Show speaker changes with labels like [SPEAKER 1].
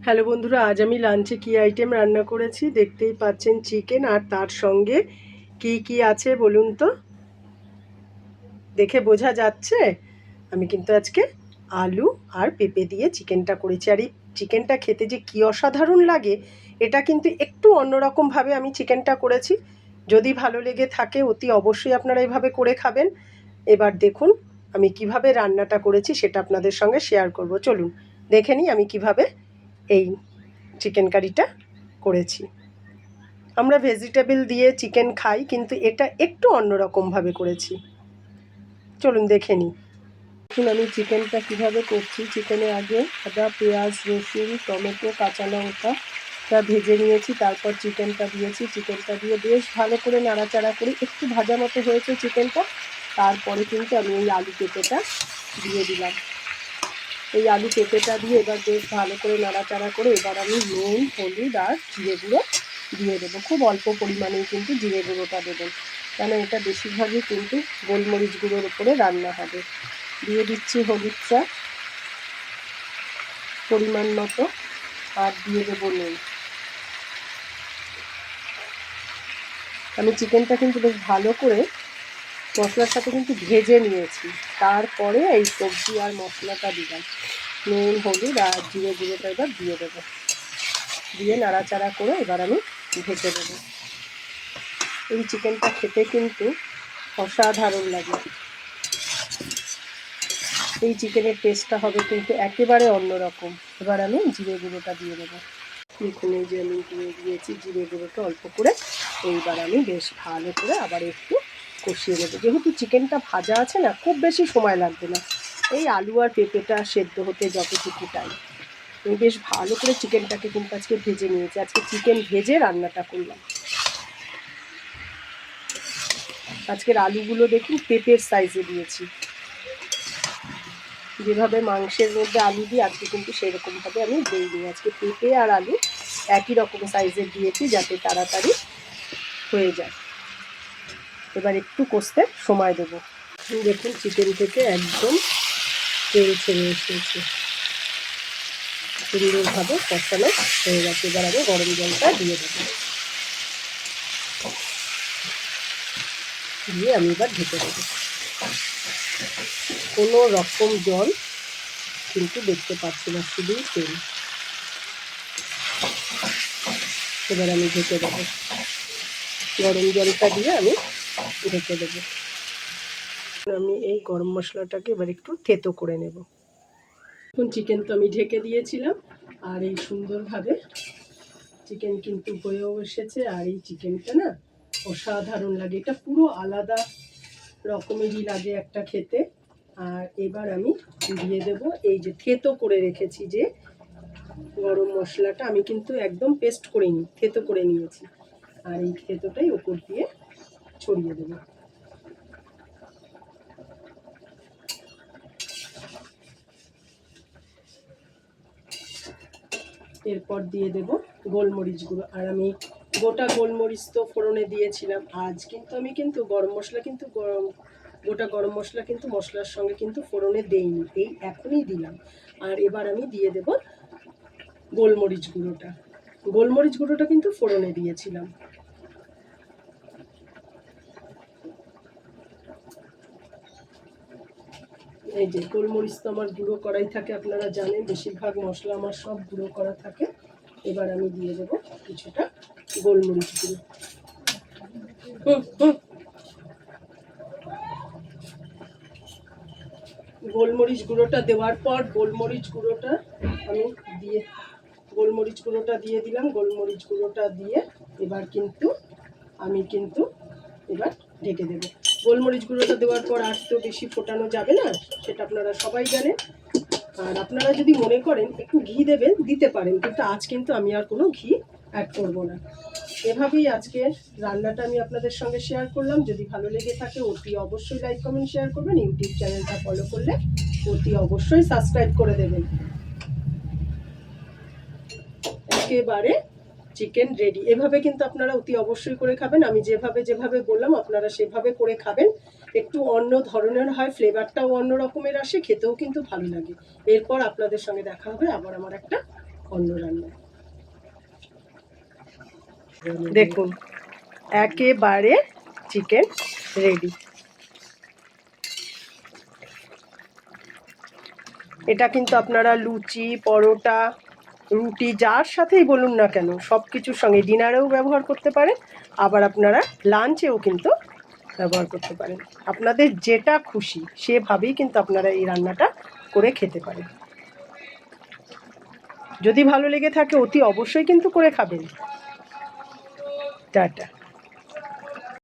[SPEAKER 1] Hello বন্ধুরা, আজ আমি লাঞ্চে কী আইটেম রান্না করেছি দেখতেই পাচ্ছেন। চিকেন, আর তার সঙ্গে কি কি আছে বলুন তো, দেখে বোঝা যাচ্ছে। আমি কিন্তু আজকে আলু আর পেঁপে দিয়ে চিকেনটা করেছি, আর এই চিকেনটা খেতে যে কী অসাধারণ লাগে, এটা কিন্তু একটু অন্যরকমভাবে আমি চিকেনটা করেছি। যদি ভালো লেগে থাকে অতি অবশ্যই আপনারা এইভাবে করে খাবেন। এবার দেখুন আমি কিভাবে রান্নাটা করেছি সেটা আপনাদের সঙ্গে শেয়ার করব। চলুন দেখে নিই আমি কিভাবে এই চিকেন কারিটা করেছি। আমরা ভেজিটেবল দিয়ে চিকেন খাই, কিন্তু এটা একটু অন্যরকমভাবে করেছি। চলুন দেখে নিই। এখন আমি চিকেনটা কীভাবে করছি। চিকেনে আগে আদা, পেঁয়াজ, রসুন, টমেটো, কাঁচা লঙ্কা ভেজে নিয়েছি, তারপর চিকেনটা দিয়েছি। চিকেনটা দিয়ে বেশ ভালো করে নাড়াচাড়া করে একটু ভাজা মতো হয়েছে চিকেনটা। তারপরে কিন্তু আমি এই আলু পেঁপেটা দিয়ে দিলাম। এই আলু পেঁপেটা দিয়ে এবার বেশ ভালো করে নাড়াচাড়া করে এবার আমি নুন, হলুদ আর জিরে গুঁড়ো দিয়ে দেবো। খুব অল্প পরিমাণেই কিন্তু জিরে গুঁড়োটা দেবেন, কেন এটা বেশিরভাগই কিন্তু গোলমরিচ গুঁড়োর উপরে রান্না হবে। দিয়ে দিচ্ছি হলুদটা পরিমাণ মতো, আর দিয়ে দেবো নুন। আমি চিকেনটা কিন্তু বেশ ভালো করে মশলার সাথে কিন্তু ভেজে নিয়েছি, তারপরে এই সবজি আর মশলাটা দিলাম। নুন, হলুদ আর জিরে গুঁড়োটা এবার দিয়ে দেবো, দিয়ে নাড়াচাড়া করে এবার আমি ঢেকে দেবো। এই চিকেনটা খেতে কিন্তু অসাধারণ লাগে। এই চিকেনের টেস্টটা হবে কিন্তু একেবারে অন্যরকম। এবার আমি জিরে গুঁড়োটা দিয়ে দেবো। দেখুন এই যে আমি দিয়ে দিয়েছি জিরে গুঁড়োটা অল্প করে। এইবার আমি বেশ ভালো করে আবার একটু কষিয়ে দেবো। যেহেতু চিকেনটা ভাজা আছে না, খুব বেশি সময় লাগবে না, এই আলু আর পেঁপেটা সেদ্ধ হতে যতটুকু টাইম। আমি বেশ ভালো করে চিকেনটাকে কিন্তু আজকে ভেজে নিয়েছি। আজকে চিকেন ভেজে রান্নাটা করলাম। আজকের আলুগুলো দেখুন পেঁপের সাইজে দিয়েছি। যেভাবে মাংসের মধ্যে আলু দিই আজকে কিন্তু সেরকমভাবে আমি দিইনি। আজকে পেঁপে আর আলু একই রকম সাইজের দিয়েছি, যাতে তাড়াতাড়ি হয়ে যায়। এবার একটু কষতে সময় দেবো। দেখুন চিকেন থেকে একদম তেল ছেড়ে এসেছে, সুন্দরভাবে কষানো হয়ে গেছে। এবার আমি গরম জলটা দিয়ে দেবো, দিয়ে আমি এবার ঢেকে দেবো। কোনো রকম জল কিন্তু দেখতে পাচ্ছি না, শুধুই তেল। এবার আমি ঢেকে দেবো, গরম জলটা দিয়ে আমি ঢেকে দেবো। আমি এই গরম মশলাটাকে এবার একটু থেতো করে নেব। এখন চিকেন তো আমি ঢেকে দিয়েছিলাম, আর এই সুন্দরভাবে চিকেন কিন্তু হয়েও এসেছে। আর এই চিকেনটা না অসাধারণ লাগে, এটা পুরো আলাদা রকমেরই লাগে একটা খেতে। আর এবার আমি দিয়ে দেব এই যে থেতো করে রেখেছি যে গরম মশলাটা, আমি কিন্তু একদম পেস্ট করিনি, থেতো করে নিয়েছি। আর এই থেতোটাই ওপর দিয়ে ছড়িয়ে দেবো। এরপর দিয়ে দেব গোলমরিচ গুঁড়ো। আর আমি গোটা গোলমরিচ তো ফোড়নে দিয়েছিলাম। আজ কিন্তু আমি গরম মশলা কিন্তু গোটা গরম মশলা কিন্তু মশলার সঙ্গে কিন্তু ফোড়নে দেইনি, এই এখনই দিলাম। আর এবার আমি দিয়ে দেব গোলমরিচ গুঁড়োটা। গোলমরিচ গুঁড়োটা কিন্তু ফোড়নে দিয়েছিলাম। এই যে গোলমরিচ তো আমার গুঁড়ো করাই থাকে, আপনারা জানেন বেশিরভাগ মশলা আমার সব গুঁড়ো করা থাকে। এবার আমি দিয়ে দেবো কিছুটা গোলমরিচ গুঁড়ো। গোলমরিচ গুঁড়োটা দেওয়ার পর গোলমরিচ গুঁড়োটা আমি দিয়ে দিলাম। গোলমরিচ গুঁড়োটা দিয়ে এবার কিন্তু আমি এবার ঢেকে দেবো। গোলমরিচ গুঁড়োটা দেওয়ার পর আর তো বেশি ফোটানো যাবে না, সেটা আপনারা সবাই জানেন। আর আপনারা যদি মনে করেন একটু ঘি দেবেন, দিতে পারেন, কিন্তু আজ কিন্তু আমি আর কোনো ঘি অ্যাড করবো না। এভাবেই আজকে রান্নাটা আমি আপনাদের সঙ্গে শেয়ার করলাম। যদি ভালো লেগে থাকে অতি অবশ্যই লাইক, কমেন্ট, শেয়ার করবেন। ইউটিউব চ্যানেলটা ফলো করলে অতি অবশ্যই সাবস্ক্রাইব করে দেবেন। একেবারে চিকেন রেডি। এভাবে কিন্তু আপনারা অতি অবশ্যই করে খাবেন। আমি যেভাবে বললাম আপনারা সেভাবে করে খাবেন। একটু অন্য ধরনের হয়, ফ্লেভারটাও অন্য রকমের আসে, খেতেও কিন্তু ভালো লাগে। এরপর আপনাদের সঙ্গে দেখা হবে আবার আমার একটা অন্য রান্না। দেখুন একেবারে চিকেন রেডি। এটা কিন্তু আপনারা লুচি, পরোটা, রুটি যার সাথেই বলুন না কেন সব কিছুর সঙ্গে ডিনারেও ব্যবহার করতে পারেন, আবার আপনারা লাঞ্চেও কিন্তু ব্যবহার করতে পারেন। আপনাদের যেটা খুশি সেভাবেই কিন্তু আপনারা এই রান্নাটা করে খেতে পারেন। যদি ভালো লেগে থাকে অতি অবশ্যই কিন্তু করে খাবেন। টাটা।